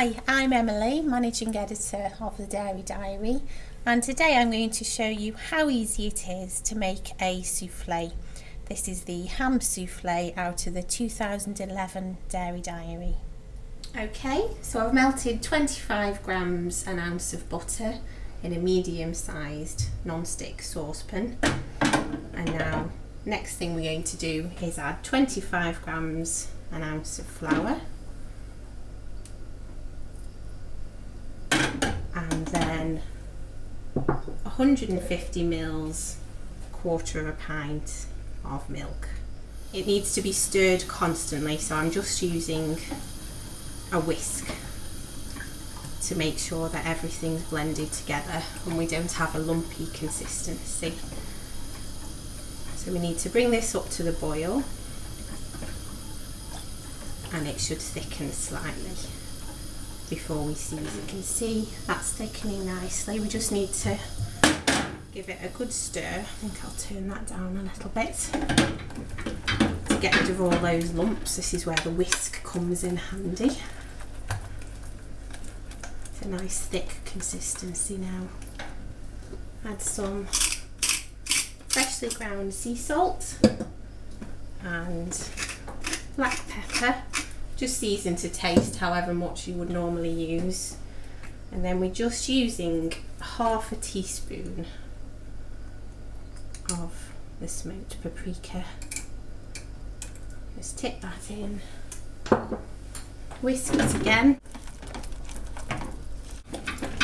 Hi, I'm Emily, Managing Editor of the Dairy Diary, and today I'm going to show you how easy it is to make a soufflé. This is the Ham Soufflé out of the 2011 Dairy Diary. Okay, so I've melted 25 grams an ounce of butter in a medium-sized non-stick saucepan, and now next thing we're going to do is add 25 grams an ounce of flour, and then 150 mils, quarter of a pint of milk. It needs to be stirred constantly, so I'm just using a whisk to make sure that everything's blended together and we don't have a lumpy consistency. So we need to bring this up to the boil, and it should thicken slightly before we see. As you can see, that's thickening nicely. We just need to give it a good stir. I think I'll turn that down a little bit to get rid of all those lumps. This is where the whisk comes in handy. It's a nice thick consistency now. Add some freshly ground sea salt and black pepper, just season to taste, however much you would normally use. And then we're just using half a teaspoon of the smoked paprika. Just tip that in, whisk it again,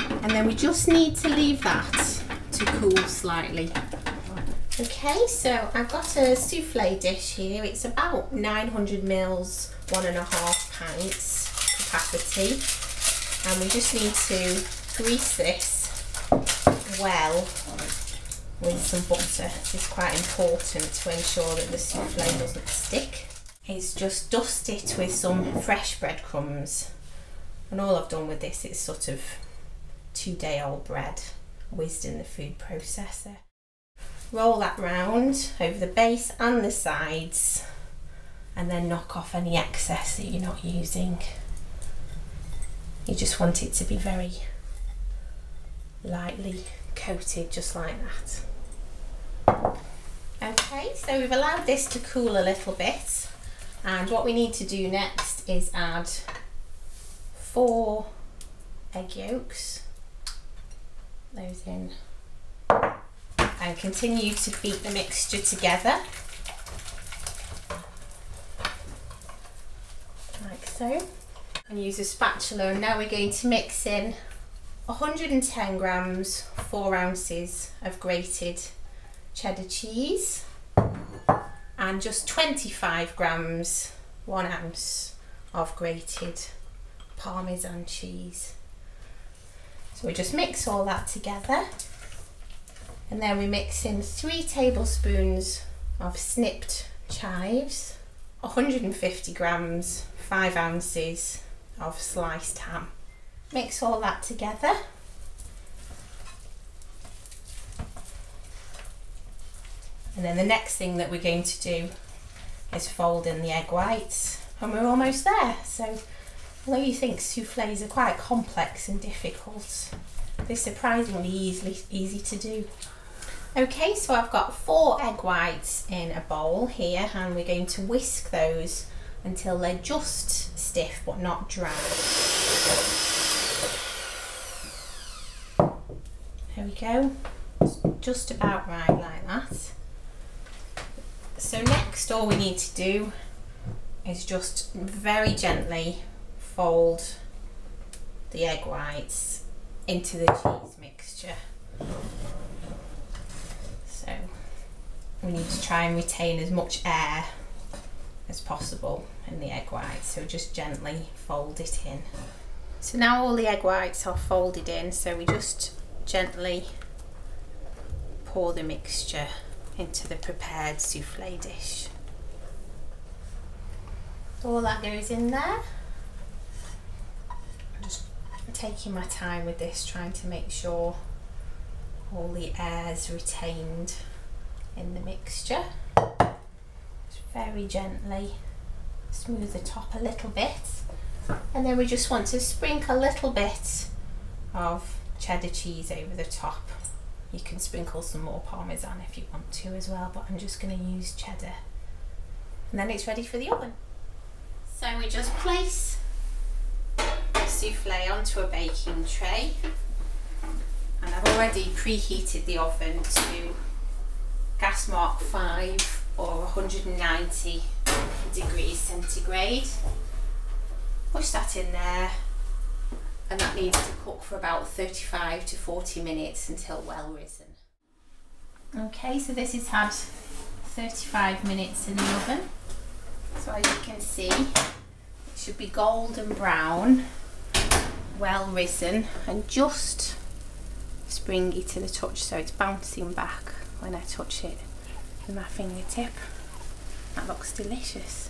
and then we just need to leave that to cool slightly. Okay, so I've got a souffle dish here. It's about 900 mils, 1.5 pints capacity, and we just need to grease this well with some butter. This is quite important to ensure that the souffle doesn't stick. Is just dust it with some fresh breadcrumbs, and all I've done with this is sort of 2-day-old bread whizzed in the food processor. Roll that round over the base and the sides, and then knock off any excess that you're not using. You just want it to be very lightly coated, just like that. Okay, so we've allowed this to cool a little bit, and what we need to do next is add 4 egg yolks, those in, and continue to beat the mixture together like so, and use a spatula. And now we're going to mix in 110 grams, 4 ounces of grated cheddar cheese, and just 25 grams, 1 ounce of grated Parmesan cheese. So we just mix all that together, and then we mix in 3 tablespoons of snipped chives, 150 grams, 5 ounces of sliced ham. Mix all that together. And then the next thing that we're going to do is fold in the egg whites, and we're almost there. So although you think soufflés are quite complex and difficult, they're surprisingly easy to do. Okay, so I've got 4 egg whites in a bowl here, and we're going to whisk those until they're just stiff but not dry. There we go, just about right like that. So next, all we need to do is just very gently fold the egg whites into the cheese mixture. So we need to try and retain as much air as possible in the egg whites, so just gently fold it in. So now all the egg whites are folded in, so we just gently pour the mixture into the prepared soufflé dish. All that goes in there. I'm just taking my time with this, trying to make sure all the air's retained in the mixture. Just very gently smooth the top a little bit, And then we just want to sprinkle a little bit of cheddar cheese over the top. You can sprinkle some more parmesan if you want to as well, but I'm just going to use cheddar. And then it's ready for the oven. So we just place the soufflé onto a baking tray, and I've already preheated the oven to gas mark 5 or 190 degrees centigrade. Push that in there, and that needs to cook for about 35 to 40 minutes until well risen. Okay, so this has had 35 minutes in the oven. So as you can see, it should be golden brown, well risen, and just springy to the touch, so it's bouncing back when I touch it with my fingertip. That looks delicious.